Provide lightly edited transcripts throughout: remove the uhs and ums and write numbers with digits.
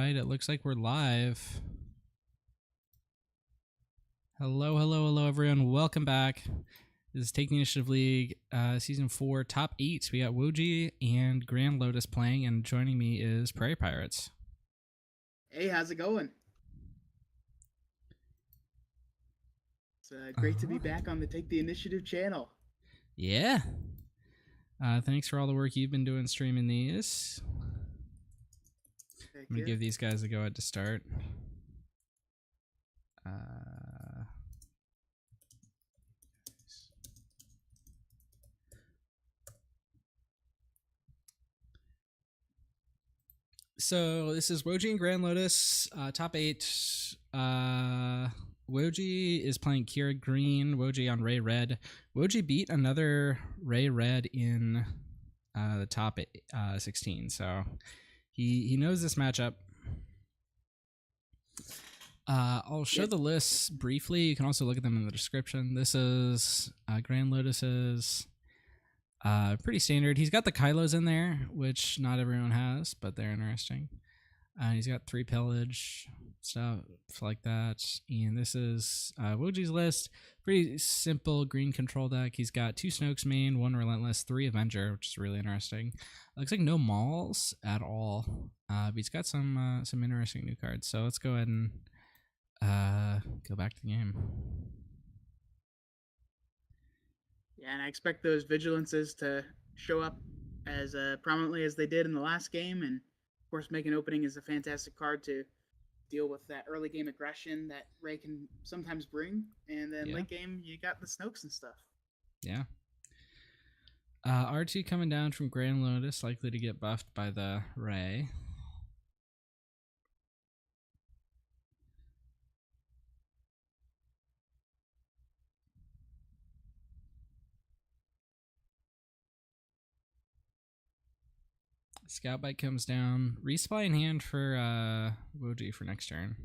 right, it looks like we're live. Hello, everyone. Welcome back. This is Take the Initiative League, Season 4, Top 8. We got Wojii and GrandLotus playing, and joining me is Prairie Pirates. Hey, how's it going? It's great to be back on the Take the Initiative channel. Yeah. Thanks for all the work you've been doing streaming these. I'm going to give these guys a go ahead to start. So this is Wojii and GrandLotus, top 8. Wojii is playing Qi'ra green, Wojii on Ray red. Wojii beat another Ray red in the top 16, so he knows this matchup. I'll show the lists briefly. You can also look at them in the description. This is GrandLotus's. Pretty standard. He's got the Kylos in there, which not everyone has, but they're interesting. He's got 3 pillage, stuff like that. And this is Wojii's list. Pretty simple green control deck. He's got 2 Snoke's main, 1 Relentless, 3 Avenger, which is really interesting. Looks like no Mauls at all, but he's got some interesting new cards. So let's go ahead and go back to the game. Yeah, and I expect those Vigilances to show up as prominently as they did in the last game. And, of course, Make an Opening is a fantastic card to deal with that early game aggression that Ray can sometimes bring. And then late game, you got the Snokes and stuff. Yeah. R2 coming down from GrandLotus, likely to get buffed by the Ray. Scout Bite comes down. Resupply in hand for Wojii for next turn.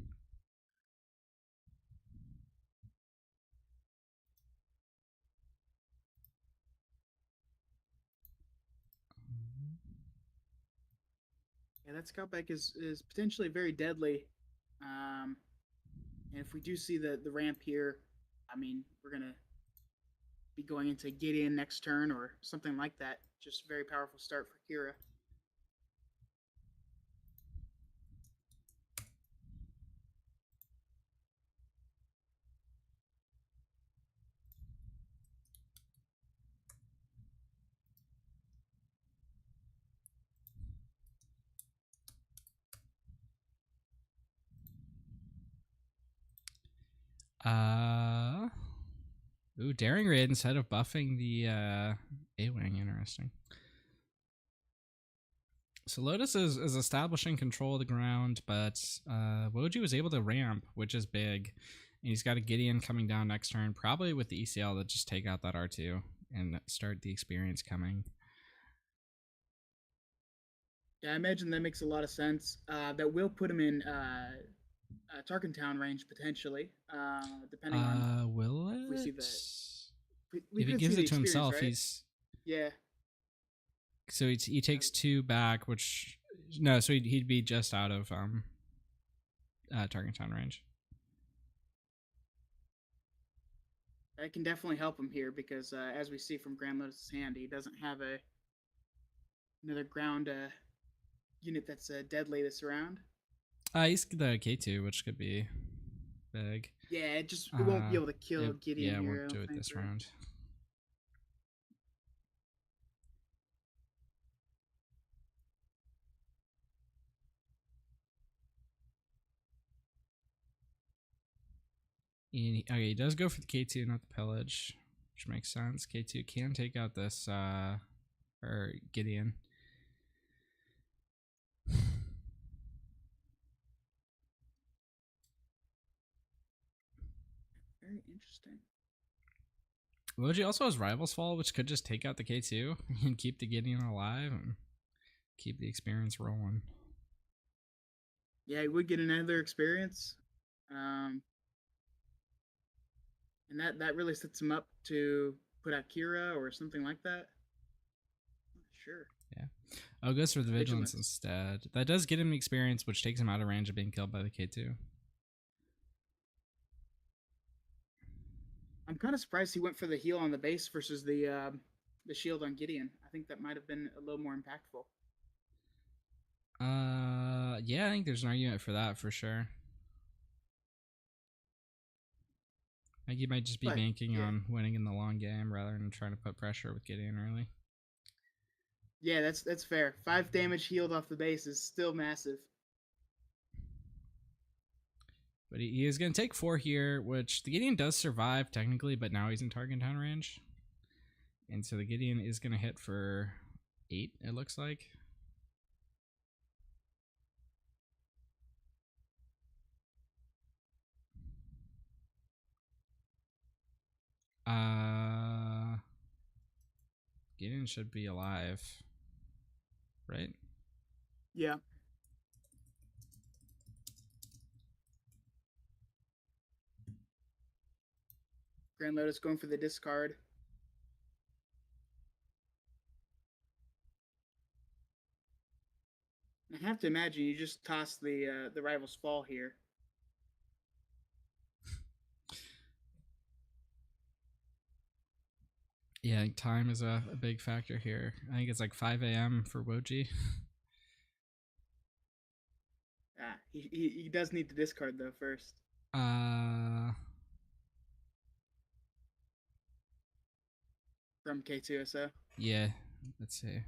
Yeah, that Scout Bike is potentially very deadly. And if we do see the ramp here, I mean, we're going to be going into Gideon next turn or something like that. Just very powerful start for Qi'ra. Ooh, Daring Raid instead of buffing the A-Wing. Interesting. So Lotus is establishing control of the ground, but Wojii was able to ramp, which is big. And he's got a Gideon coming down next turn, probably with the ECL to just take out that R2 and start the experience coming. Yeah, I imagine that makes a lot of sense. That will put him in Tarkentown range potentially, depending on. Will it? We see that. If he gives it to himself, right? he's. Yeah. So he takes 2 back, which no, so he'd be just out of Tarkentown range. That can definitely help him here because, as we see from GrandLotus' hand, he doesn't have another ground unit that's deadly this round. He's the K2, which could be big. Yeah, it won't be able to kill Gideon here. Yeah, it won't do it this round. And he does go for the K2, not the pillage, which makes sense. K2 can take out this or Gideon. Very interesting. Wojii also has Rival's Fall, which could just take out the K2 and keep the Gideon alive and keep the experience rolling. Yeah, he would get another experience. And that really sets him up to put out Qi'ra or something like that. Sure. Yeah. Oh, goes for the Vigilance instead. That does get him experience, which takes him out of range of being killed by the K2. I'm kind of surprised he went for the heal on the base versus the shield on Gideon. I think that might have been a little more impactful. Yeah, I think there's an argument for that for sure. I think he might just be banking on winning in the long game rather than trying to put pressure with Gideon early. Yeah, that's fair. 5 damage healed off the base is still massive. But he is going to take 4 here, which the Gideon does survive technically, but now he's in target down range. And so the Gideon is going to hit for 8, it looks like. Gideon should be alive, right? Yeah. GrandLotus going for the discard. I have to imagine you just toss the rival's fall here. Yeah, I think time is a big factor here. I think it's like 5 a.m. for Wojii. He does need to discard though first. From K2SO. Yeah, let's see.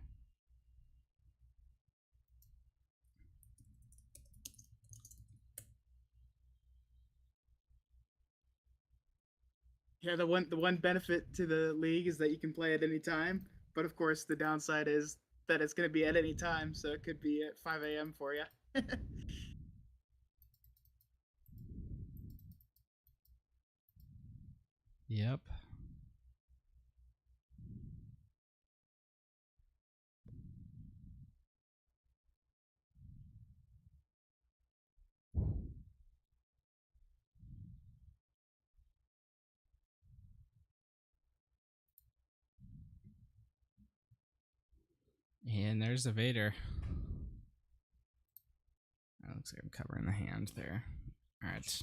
Yeah, the one benefit to the league is that you can play at any time, but of course the downside is that it's going to be at any time, so it could be at 5 a.m. for you. Yep. And there's the Vader. That looks like I'm covering the hand there. All right.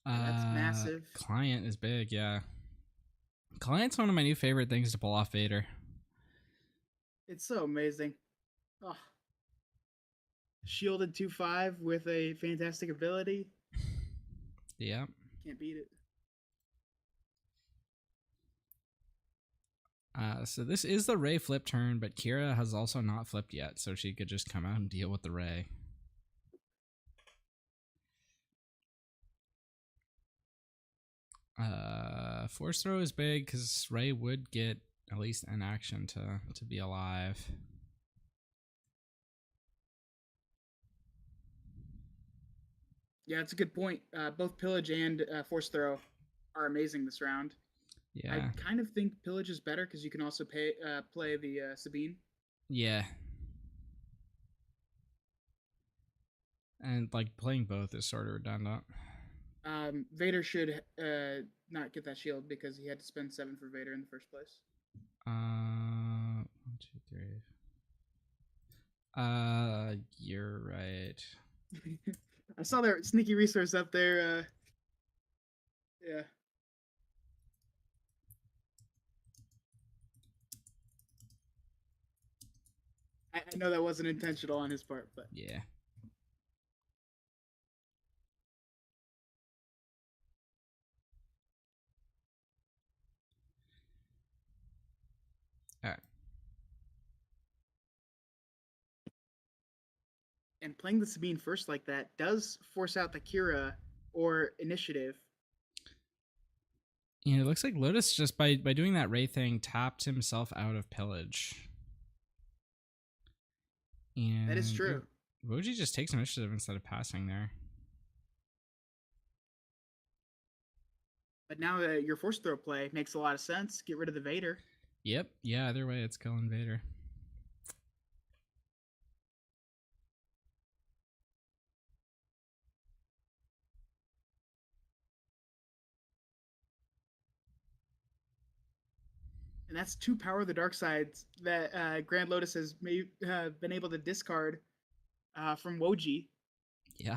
That's massive. Client is big, yeah. Client's one of my new favorite things to pull off Vader. It's so amazing. Oh. Shielded 2/5 with a fantastic ability. Yeah. Can't beat it. So this is the Rey flip turn, but Qi'ra has also not flipped yet, so she could just come out and deal with the Rey. Force throw is big because Rey would get at least an action to be alive. Yeah, it's a good point. Both Pillage and Force Throw are amazing this round. Yeah. I kind of think Pillage is better because you can also play the Sabine. Yeah. And like playing both is sort of redundant. Vader should not get that shield because he had to spend 7 for Vader in the first place. 1, 2, 3. You're right. I saw their sneaky resource up there. Yeah. I know that wasn't intentional on his part, but yeah. All right. And playing the Sabine first like that does force out the Qi'ra or initiative. Yeah, it looks like Lotus just by doing that Rey thing tapped himself out of pillage. And that is true. Wojii just takes initiative instead of passing there. But now your force throw play makes a lot of sense. Get rid of the Vader. Yep. Yeah, either way, it's killing Vader. And that's two Power of the Dark Sides that GrandLotus has been able to discard from Wojii. Yeah.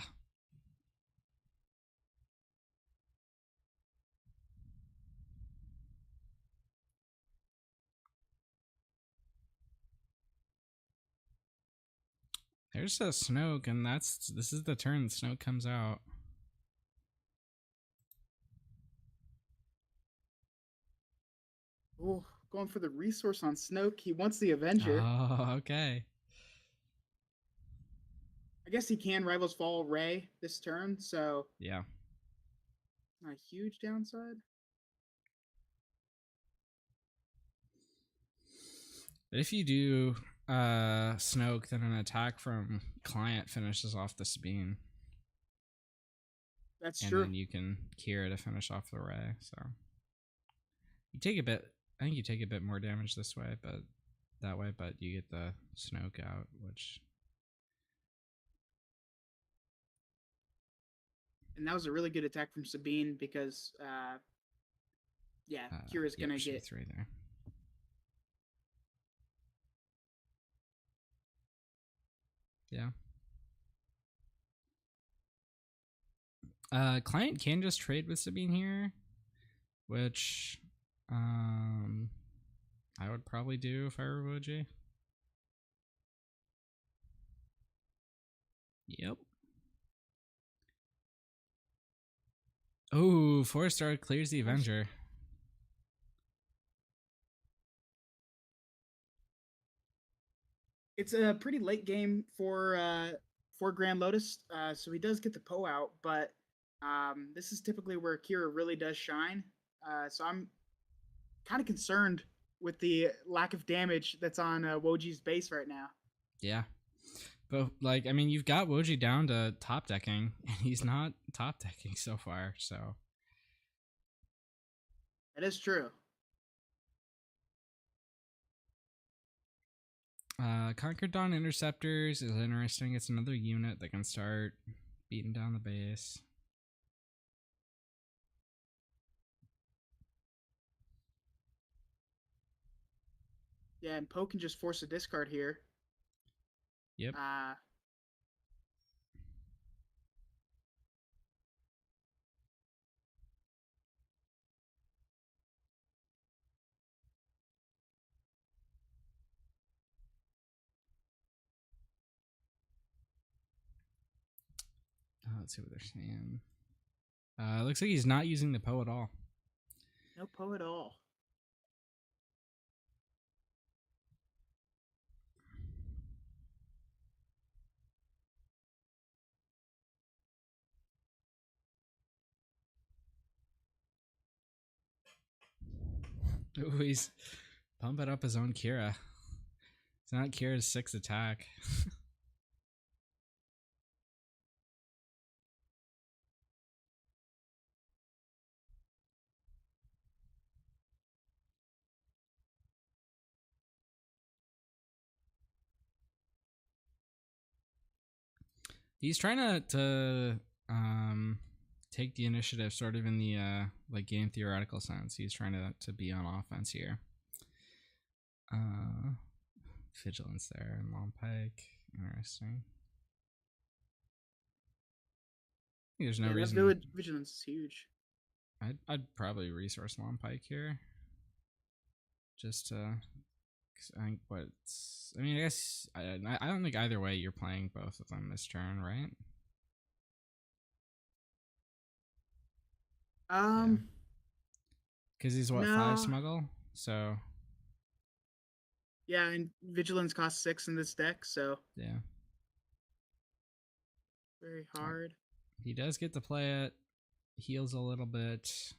There's a Snoke, and this is the turn Snoke comes out. Oh, going for the resource on Snoke. He wants the Avenger. Oh, okay. I guess he can Rivals Fall Rey this turn, so Yeah. not a huge downside. But if you do Snoke, then an attack from Client finishes off the Sabine. That's and true. then you can Qi'ra to finish off the Rey. So you take a bit. I think you take a bit more damage this way, but that way, but you get the Snoke out, which. And that was a really good attack from Sabine because, Qi'ra's gonna get 3 there. Yeah. Client can just trade with Sabine here, which I would probably do if I were Wojii. Yep. Oh, 4-star clears the Avenger. It's a pretty late game for GrandLotus, so he does get the Poe out, but this is typically where Qi'ra really does shine. So I'm kind of concerned with the lack of damage that's on Wojii's base right now. Yeah. But, like, I mean, you've got Wojii down to top decking, and he's not top decking so far, so. That is true. Conquered Dawn Interceptors is interesting. It's another unit that can start beating down the base. Yeah, and Poe can just force a discard here. Yep. Let's see what they're saying. It looks like he's not using the Poe at all. No Poe at all. Ooh, he's pumping up his own Qi'ra. It's not Kira's 6th attack. He's trying to take the initiative sort of in the like game theoretical sense. He's trying to be on offense here. Vigilance there and Long Pike. Interesting. There's no reason. That vigilance is huge. I'd probably resource Long Pike here. Just I think I mean, I guess I don't think either way you're playing both of them this turn, right? Because he's what, 5 smuggle, so. Yeah, and vigilance costs 6 in this deck, so Yeah. Very hard. He does get to play it. Heals a little bit.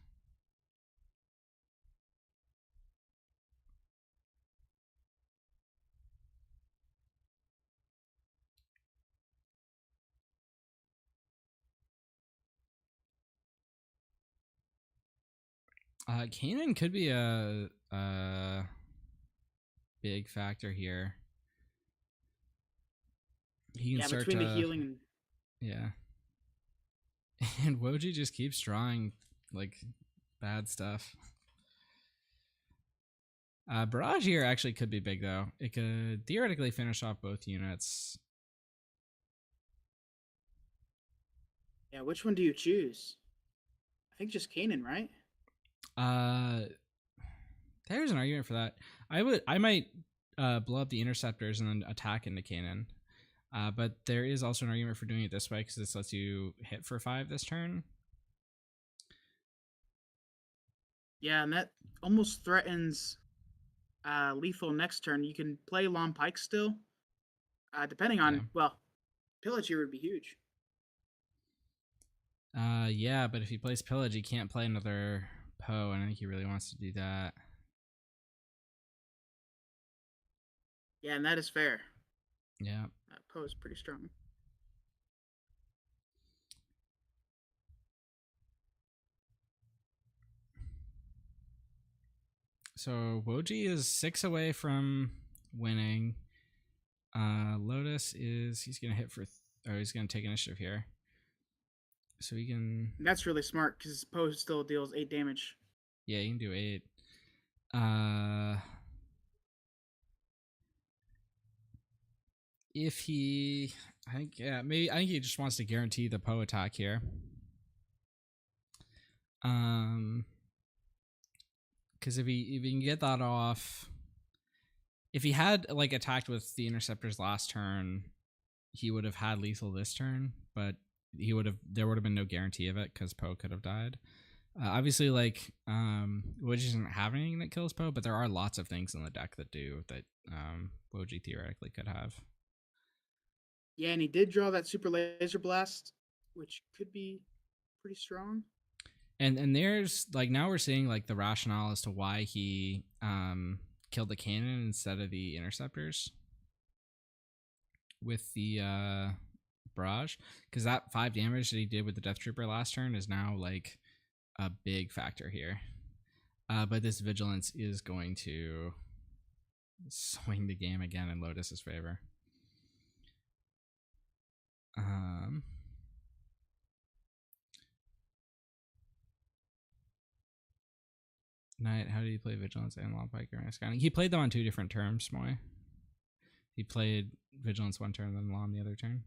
Kanan could be a big factor here. He can start between the healing and yeah. And Wojii just keeps drawing like bad stuff. Barrage here actually could be big, though. It could theoretically finish off both units. Yeah, which one do you choose? I think just Kanan, right? There's an argument for that. I might blow up the interceptors and then attack into Kanan. But there is also an argument for doing it this way because this lets you hit for 5 this turn. Yeah, and that almost threatens lethal next turn. You can play Long Pike still, depending on, well, Pillage here would be huge. Yeah, but if he plays Pillage, he can't play another Poe, and I think he really wants to do that. Yeah, and that is fair. Yeah. Poe is pretty strong. So Wojii is 6 away from winning. Lotus he's gonna hit for, he's gonna take initiative here. So he can. And that's really smart because Poe still deals 8 damage. Yeah, he can do 8. If he, I think he just wants to guarantee the Poe attack here. Because if he can get that off, if he had like attacked with the interceptors last turn, he would have had lethal this turn, but there would have been no guarantee of it because Poe could have died. Obviously, like Wojii doesn't have anything that kills Poe, but there are lots of things in the deck that do that. Wojii theoretically could have. Yeah, and he did draw that Super Laser Blast, which could be pretty strong. And there's like now we're seeing like the rationale as to why he killed the cannon instead of the interceptors with the barrage, because that 5 damage that he did with the Death Trooper last turn is now like a big factor here. But this vigilance is going to swing the game again in Lotus's favor. Knight, how did he play Vigilance and Long Pike or Scanning? He played them on 2 different terms, Moy. He played Vigilance one turn, then Law on the other turn.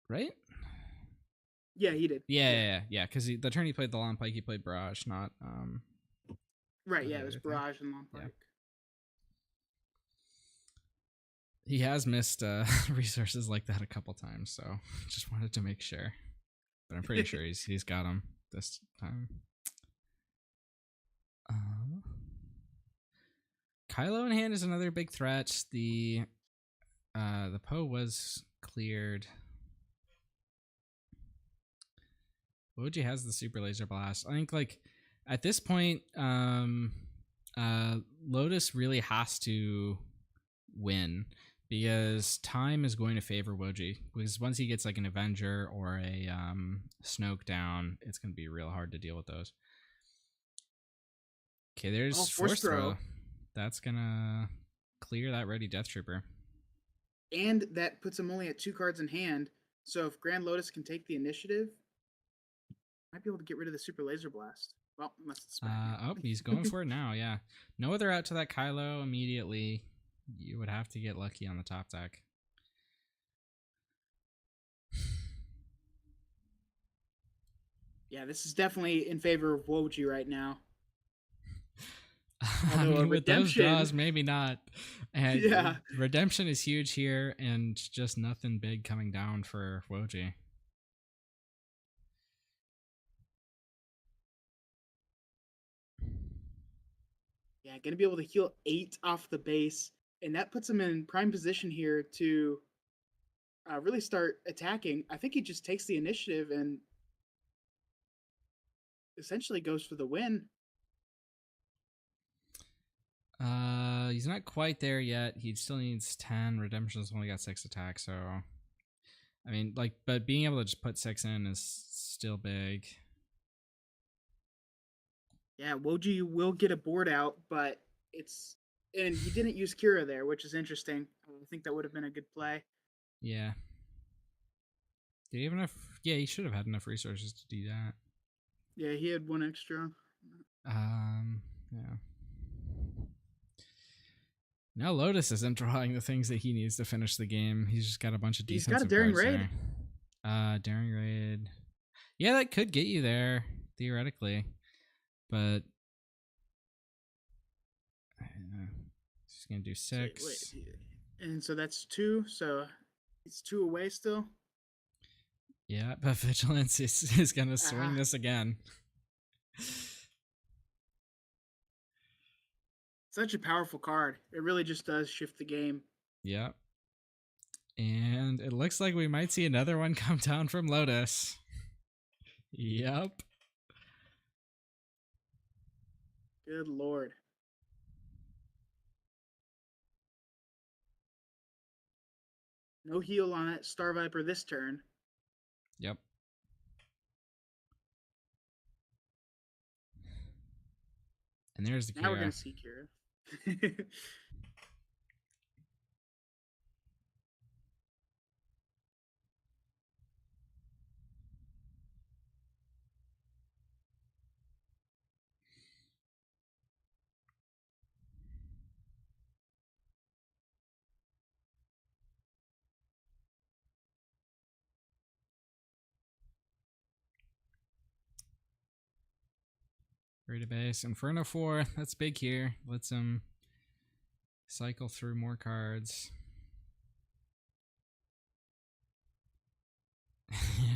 Right? Yeah, he did. Yeah. Because the turn he played the Long Pike, he played Barrage, not right. Yeah, it was Barrage and Long Pike. Yeah. He has missed resources like that a couple times, so just wanted to make sure. But I'm pretty sure he's got them this time. Kylo in hand is another big threat. The Poe was cleared. Wojii has the Super Laser Blast. I think like at this point, Lotus really has to win because time is going to favor Wojii. Because once he gets like an Avenger or a Snoke down, it's going to be real hard to deal with those. Okay, there's Force Throw. That's going to clear that ready Death Trooper. And that puts him only at 2 cards in hand. So if GrandLotus can take the initiative, might be able to get rid of the Super Laser Blast. Well, unless it's he's going for it now, yeah. No other out to that Kylo immediately. You would have to get lucky on the top deck. Yeah, this is definitely in favor of Wojii right now. I mean, with those draws, maybe not. And yeah, redemption is huge here, and just nothing big coming down for Wojii. Yeah, going to be able to heal 8 off the base, and that puts him in prime position here to really start attacking. I think he just takes the initiative and essentially goes for the win. He's not quite there yet. He still needs 10. Redemption's only got 6 attacks, so I mean, like, but being able to just put 6 in is still big. Yeah, Wojii will get a board out, but and he didn't use Qi'ra there, which is interesting. I think that would have been a good play. Yeah. Did he have enough? Yeah, he should have had enough resources to do that. Yeah, he had one extra. Yeah. Now Lotus isn't drawing the things that he needs to finish the game. He's just got a bunch of He's got a defensive daring cards raid. there. Daring raid. Yeah, that could get you there theoretically, but he's gonna do 6. Wait, and so that's 2. So it's 2 away still. Yeah, but Vigilance is gonna swing this again. Such a powerful card. It really just does shift the game. Yep. And it looks like we might see another one come down from Lotus. Yep. Good lord. No heal on that Star Viper this turn. Yep. And there's the Qi'ra. Now we're going to see Qi'ra. Ready to base. Inferno 4. That's big here. Lets him cycle through more cards.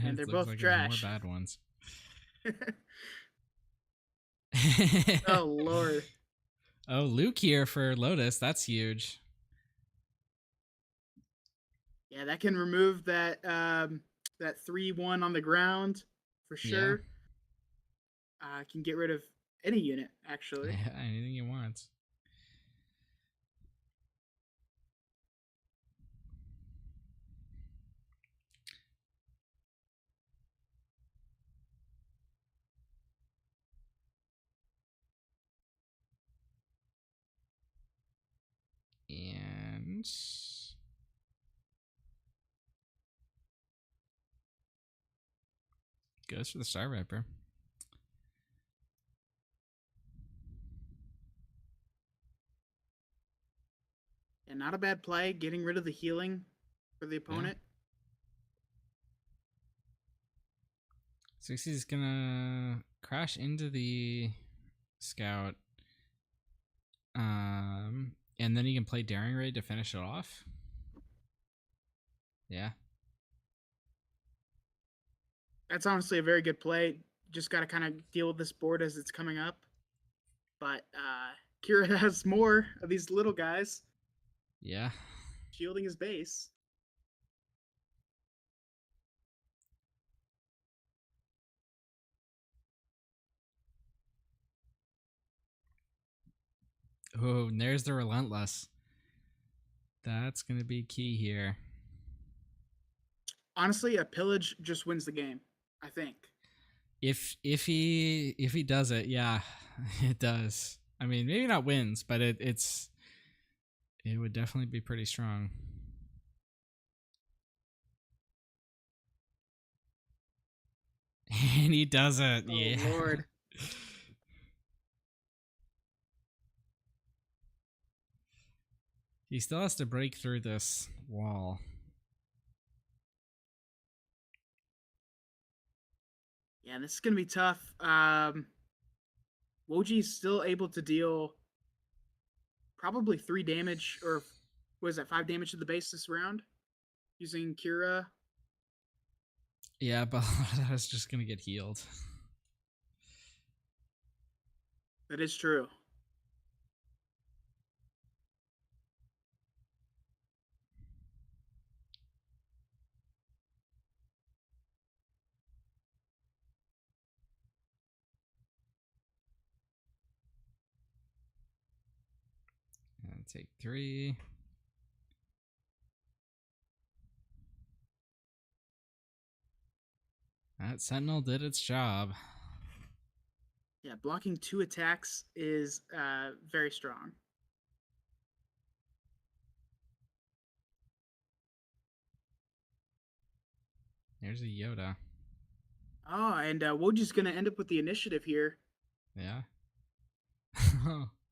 And they're both like trash. More bad ones. Oh, lord. Oh, Luke here for Lotus. That's huge. Yeah, that can remove that that 3/1 on the ground for sure. Yeah. Can get rid of any unit, actually. Yeah, anything you want. And goes for the Star Viper. And not a bad play, getting rid of the healing for the opponent. Yeah. 60's gonna crash into the scout. And then he can play Daring Raid to finish it off. Yeah. That's honestly a very good play. Just got to kind of deal with this board as it's coming up. But Qi'ra has more of these little guys. Yeah. Shielding his base. Oh, and there's the Relentless. That's going to be key here. Honestly, a pillage just wins the game, I think. If he does it, yeah, it does. I mean, maybe not wins, but it would definitely be pretty strong. And he does it. Oh, yeah. Lord. He still has to break through this wall. Yeah, this is going to be tough. Wojii's still able to deal probably 3 damage, or what is that, 5 damage to the base this round using Qi'ra. Yeah, but that is just going to get healed. That is true. And take 3. That Sentinel did its job. Yeah, blocking 2 attacks is very strong. Here's a Yoda. Oh, and Woji's going to end up with the initiative here. Yeah.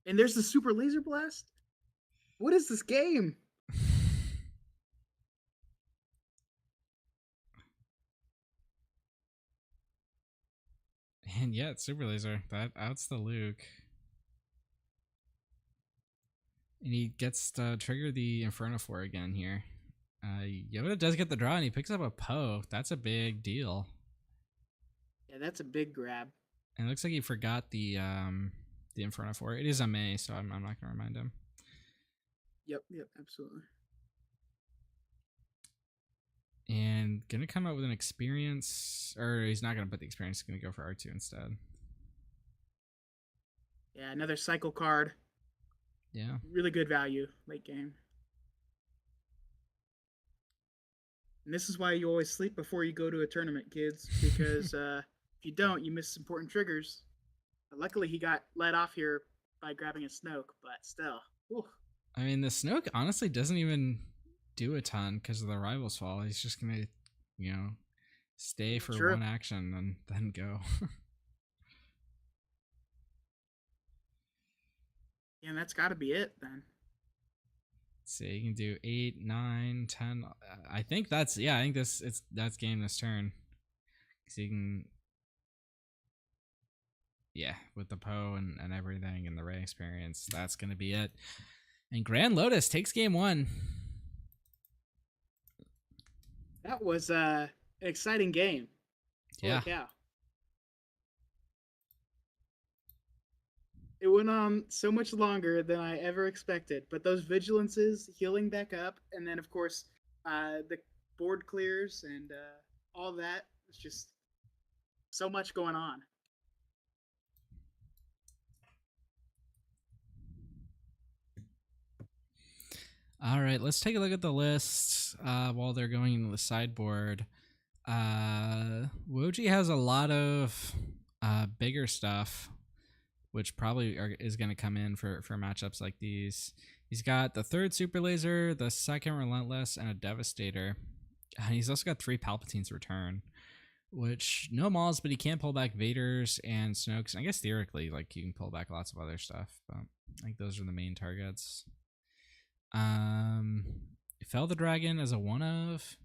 And there's the Super Laser Blast. What is this game? And yeah, it's Super Laser. That outs the Luke. And he gets to trigger the Inferno 4 again here. Yoda does get the draw, and he picks up a Poe. That's a big deal. Yeah, that's a big grab. And it looks like he forgot the Inferno 4. It is a May, so I'm not going to remind him. Yep, absolutely. And going to come out with an experience, or he's not going to put the experience, he's going to go for R2 instead. Yeah, another cycle card. Yeah. Really good value late game. And this is why you always sleep before you go to a tournament, kids, because if you don't, you miss important triggers. But luckily, he got let off here by grabbing a Snoke, but still. Ooh. I mean, the Snoke honestly doesn't even do a ton because of the Rival's Fall. He's just going to, stay for one action and then go. Yeah, and that's got to be it then. Let's see, you can do 8, 9, 10. I think that's that's game this turn. So you can, with the Poe and everything and the Rey experience, that's gonna be it. And GrandLotus takes game 1. That was an exciting game. Yeah. Holy cow. It went on so much longer than I ever expected, but those vigilances healing back up, and then of course the board clears and all that. It's just so much going on. All right, let's take a look at the list while they're going into the sideboard. Wojii has a lot of bigger stuff, which probably is going to come in for matchups like these. He's got the 3rd Super Laser, the 2nd Relentless, and a Devastator. And he's also got 3 Palpatines return, which no Mauls, but he can pull back Vaders and Snokes. And I guess theoretically, like, you can pull back lots of other stuff, but I think those are the main targets. Fell the Dragon as a one-of.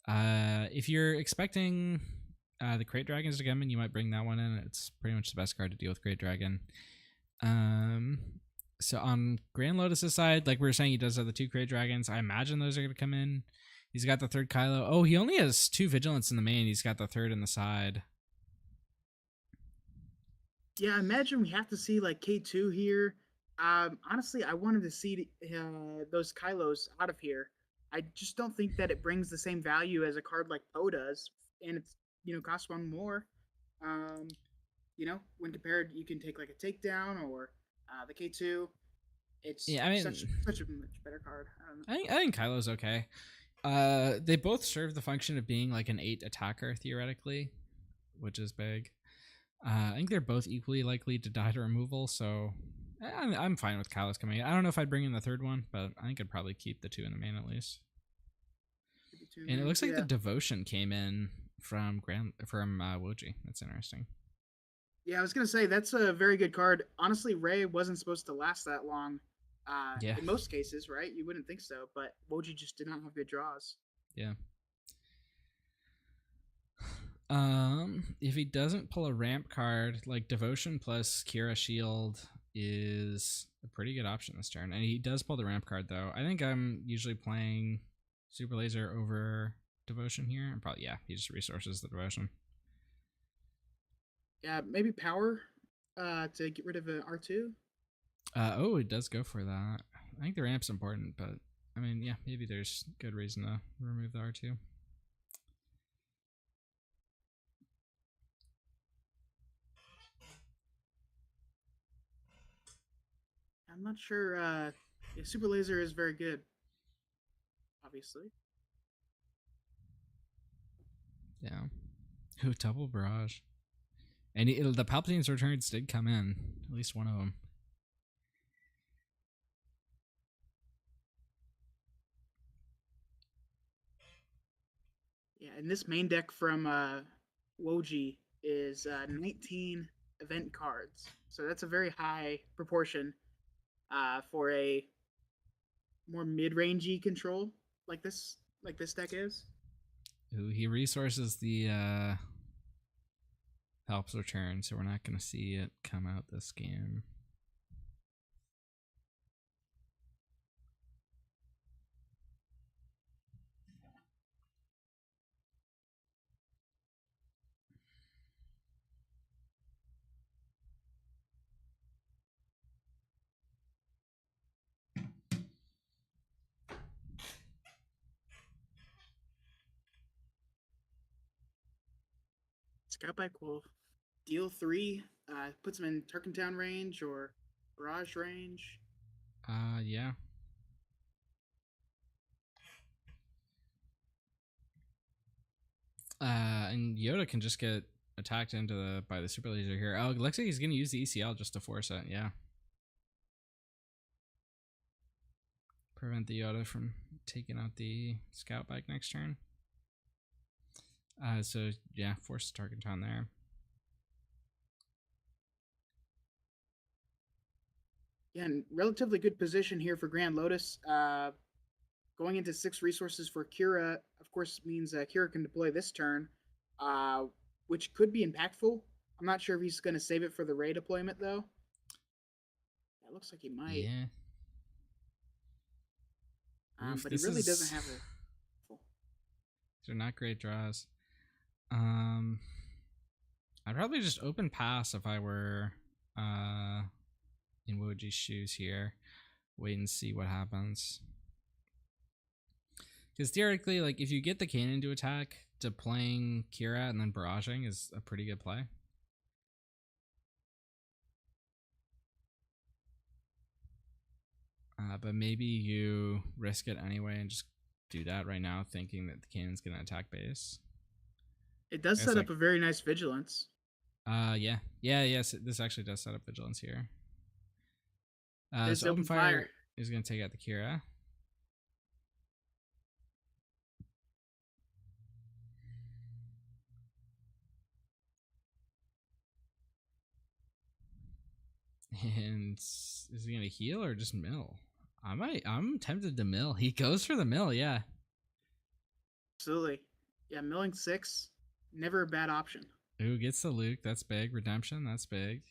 If you're expecting the Crate Dragons to come in, you might bring that one in. It's pretty much the best card to deal with Crate Dragon. So on GrandLotus' side, like we were saying, he does have the 2 Crate Dragons. I imagine those are going to come in. He's got the 3rd Kylo. Oh, he only has 2 Vigilance in the main. He's got the 3rd in the side. Yeah, I imagine we have to see like K2 here. Honestly, I wanted to see those Kylos out of here. I just don't think that it brings the same value as a card like Poe does, and it's costs 1 more. When compared, you can take like a takedown or the K2. It's such a much better card. I think Kylo's okay. They both serve the function of being like an 8 attacker theoretically, which is big. I think they're both equally likely to die to removal, so I'm fine with Kylo's coming in. I don't know if I'd bring in the 3rd one, but I think I'd probably keep the 2 in the main at least. And it looks like the Devotion came in from Wojii. That's interesting. Yeah, I was gonna say that's a very good card. Honestly, Rey wasn't supposed to last that long. In most cases, right? You wouldn't think so, but Wojii just did not have good draws. Yeah. If he doesn't pull a ramp card, like Devotion plus Qi'ra Shield is a pretty good option this turn. And he does pull the ramp card though. I think I'm usually playing Super Laser over Devotion here. And probably, he just resources the Devotion. Yeah, maybe power to get rid of an R2. It does go for that. I think the ramp's important, but I mean, maybe there's good reason to remove the R2. I'm not sure. Super Laser is very good, obviously. Yeah. Ooh, double barrage. And the Palpatine's returns did come in. At least one of them. Yeah, and this main deck from Wojii is 19 event cards, so that's a very high proportion for a more mid-rangey control like this deck is. Ooh, he resources the helps return, so we're not going to see it come out this game. Scout Bike will deal 3, puts him in Turkentown range or Barrage range. Yeah. And Yoda can just get attacked into by the super laser here. Oh, it looks like he's going to use the ECL just to force it. Yeah. Prevent the Yoda from taking out the scout bike next turn. So yeah, force the target down there. Yeah, and relatively good position here for GrandLotus. Going into 6 resources for Qi'ra, of course, means Qi'ra can deploy this turn, which could be impactful. I'm not sure if he's going to save it for the Ray deployment, though. It looks like he might. Yeah. But he really doesn't have a. They're not great draws. I'd probably just open pass if I were in Woji's shoes here. Wait and see what happens. Because theoretically, like if you get the cannon to attack, deploying Qi'ra and then barraging is a pretty good play. But maybe you risk it anyway and just do that right now, thinking that the cannon's gonna attack base. It does set up a very nice vigilance. Yes. This actually does set up vigilance here. So open fire is gonna take out the Qi'ra. And is he gonna heal or just mill? I'm tempted to mill. He goes for the mill, yeah. Absolutely. Yeah, milling 6, never a bad option. Ooh, gets the Luke, that's big. Redemption, that's big.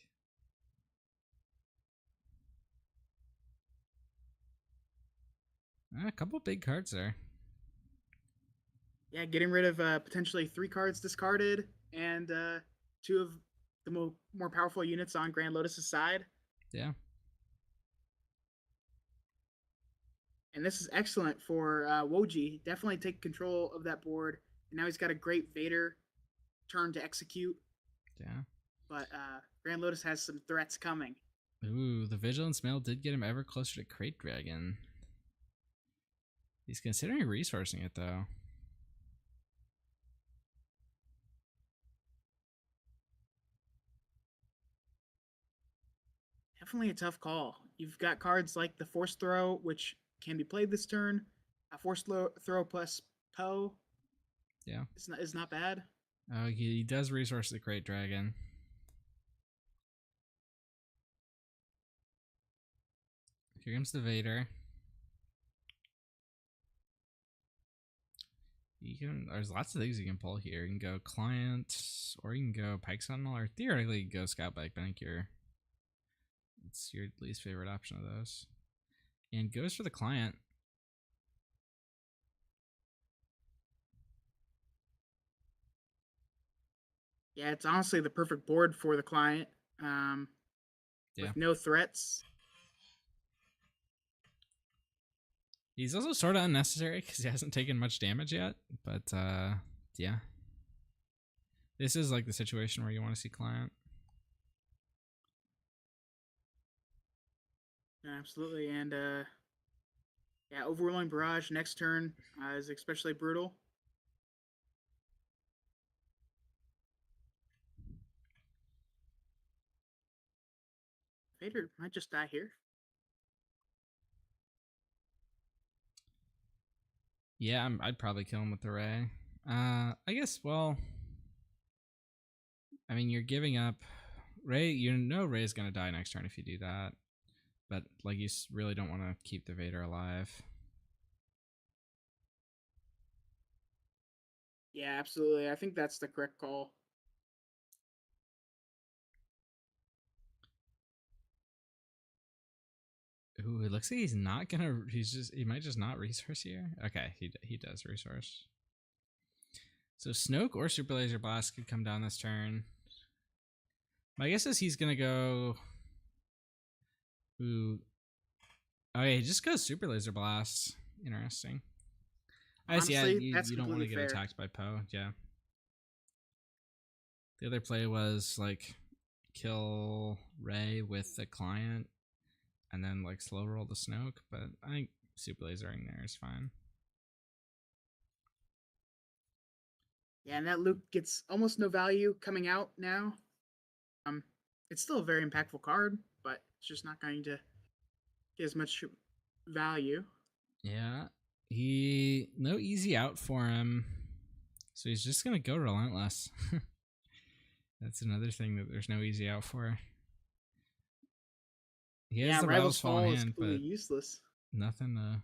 A couple big cards there. Yeah, getting rid of potentially 3 cards discarded and 2 of the more powerful units on GrandLotus' side. Yeah. And this is excellent for Wojii. Definitely take control of that board. And now he's got a great Vader turn to execute. Yeah. But GrandLotus has some threats coming. Ooh, the Vigilance Mail did get him ever closer to Crate Dragon. He's considering resourcing it, though. Definitely a tough call. You've got cards like the Force Throw, which can be played this turn. A Force Throw plus Poe. Yeah. It's not bad. Oh, he does resource the Crate Dragon. Here comes the Vader. There's lots of things you can pull here. You can go Client, or you can go Pike Sentinel, or theoretically you can go Scout Bike, but I think it's your least favorite option of those. And goes for the Client. Yeah, it's honestly the perfect board for the client. With no threats. He's also sort of unnecessary because he hasn't taken much damage yet. But yeah. This is like the situation where you want to see client. Absolutely. And yeah, Overwhelming Barrage next turn is especially brutal. Vader might just die here. Yeah, I'd probably kill him with the Ray. I guess. Well, I mean, you're giving up Ray. You know Ray's gonna die next turn if you do that, but like you really don't want to keep the Vader alive. Yeah, absolutely. I think that's the correct call. Ooh, it looks like he's not gonna. He might just not resource here. Okay, he does resource. So Snoke or Super Laser Blast could come down this turn. My guess is he's gonna go. Ooh. Oh yeah, he just goes Super Laser Blast. Interesting. I guess, yeah, That's you don't want to completely get fair. attacked by Poe. Yeah. The other play was like kill Rey with the client and then like slow roll the Snoke, but I think Super Lasering there is fine. Yeah, and that Luke gets almost no value coming out now. It's still a very impactful card, but it's just not going to get as much value. Yeah. No easy out for him. So he's just gonna go relentless. That's another thing that there's no easy out for. He has the Rival's Fall in hand, but useless. Nothing to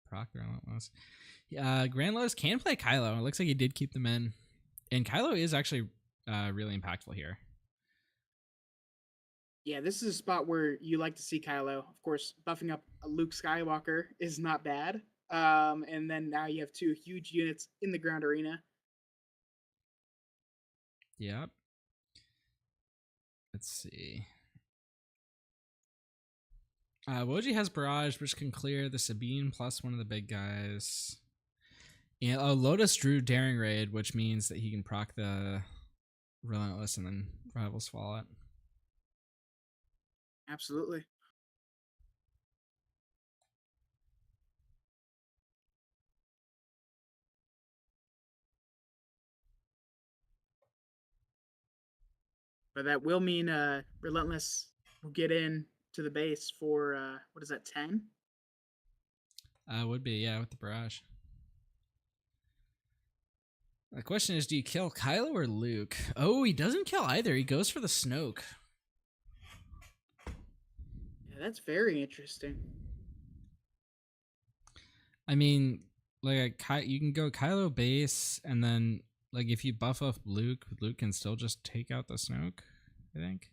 proc relentless. GrandLotus can play Kylo. It looks like he did keep them in. And Kylo is actually really impactful here. Yeah, this is a spot where you like to see Kylo. Of course, buffing up a Luke Skywalker is not bad. And then now you have two huge units in the ground arena. Yep. Let's see. Wojii has Barrage, which can clear the Sabine plus one of the big guys. Yeah, Lotus drew Daring Raid, which means that he can proc the Relentless and then Rivals Fall it. Absolutely. But that will mean Relentless will get in to the base for what is that, 10? Would be, yeah, with the Barrage. The question is, do you kill Kylo or Luke? Oh, he doesn't kill either. He goes for the Snoke. Yeah, that's very interesting. I mean, like you can go Kylo base, and then like if you buff up Luke, Luke can still just take out the Snoke. I think.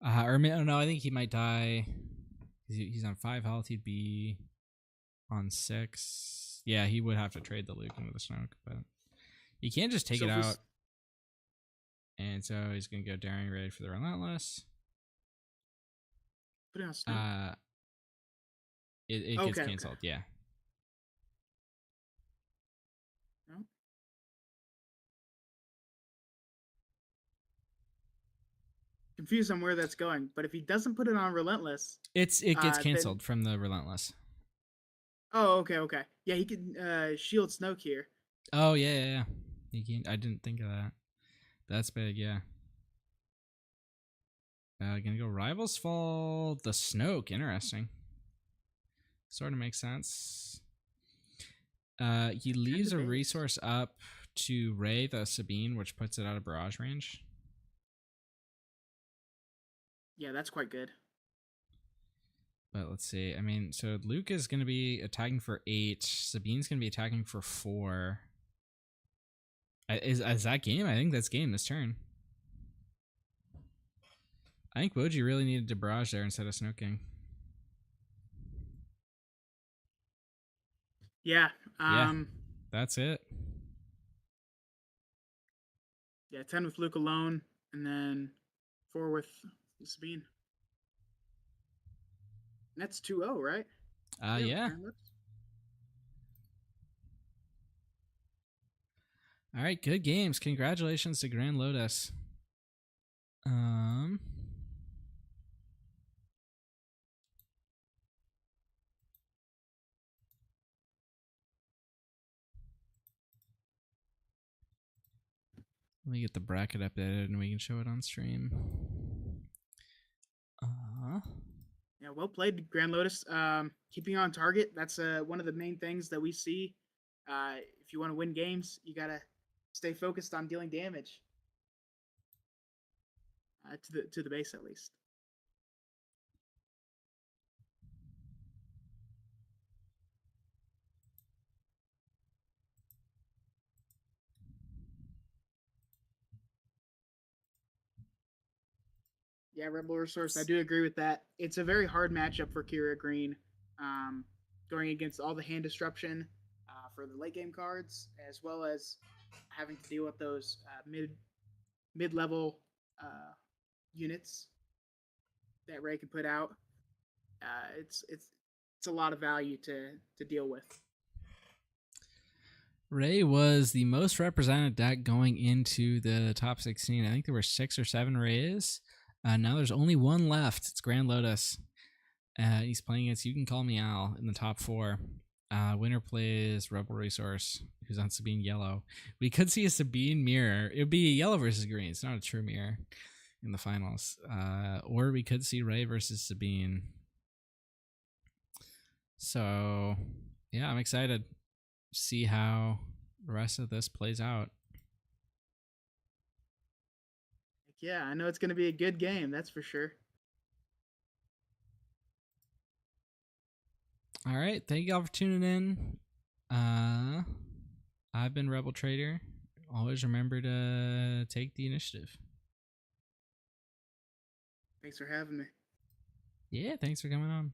Or no, I think he might die. He's on 5 health. He'd be on 6. Yeah, he would have to trade the Luke into the Snoke, but he can't just take it out. And so he's gonna go Daring Raid for the Relentless. Put it on Snoke. It gets canceled. Okay. Yeah. No. Confused on where that's going, but if he doesn't put it on Relentless, it gets canceled from the Relentless. Oh, okay. Yeah, he can shield Snoke here. Oh yeah. He can. I didn't think of that. That's big, yeah. Gonna go Rivals Fall the Snoke. Interesting. Sort of makes sense. He leaves a resource up to Rey the Sabine, which puts it out of barrage range. Yeah, that's quite good. But let's see. I mean, so Luke is going to be attacking for 8. Sabine's going to be attacking for 4. Is that game? I think that's game this turn. I think Wojii really needed to barrage there instead of Snoking. Yeah. That's it. Yeah, 10 with Luke alone, and then 4 with Sabine. That's 2-0, right? Yeah. All right, good games. Congratulations to GrandLotus. Let me get the bracket updated and we can show it on stream. Yeah, well played, GrandLotus. Keeping on target, that's one of the main things that we see If you want to win games, you gotta stay focused on dealing damage to the base at least. Yeah, Rebel Resource. I do agree with that. It's a very hard matchup for Qi'ra Green, going against all the hand disruption for the late game cards, as well as having to deal with those mid level units that Ray can put out. It's a lot of value to deal with. Ray was the most represented deck going into the top 16. I think there were 6 or 7 Rays. Now there's only one left. It's GrandLotus. He's playing against You Can Call Me Al in the top 4. Winner plays Rebel Resource, who's on Sabine Yellow. We could see a Sabine mirror. It would be yellow versus green. It's not a true mirror in the finals. Or we could see Ray versus Sabine. So, yeah, I'm excited to see how the rest of this plays out. Yeah, I know it's going to be a good game, that's for sure. All right, thank you all for tuning in. I've been Rebel Trader. Always remember to take the initiative. Thanks for having me. Yeah, thanks for coming on.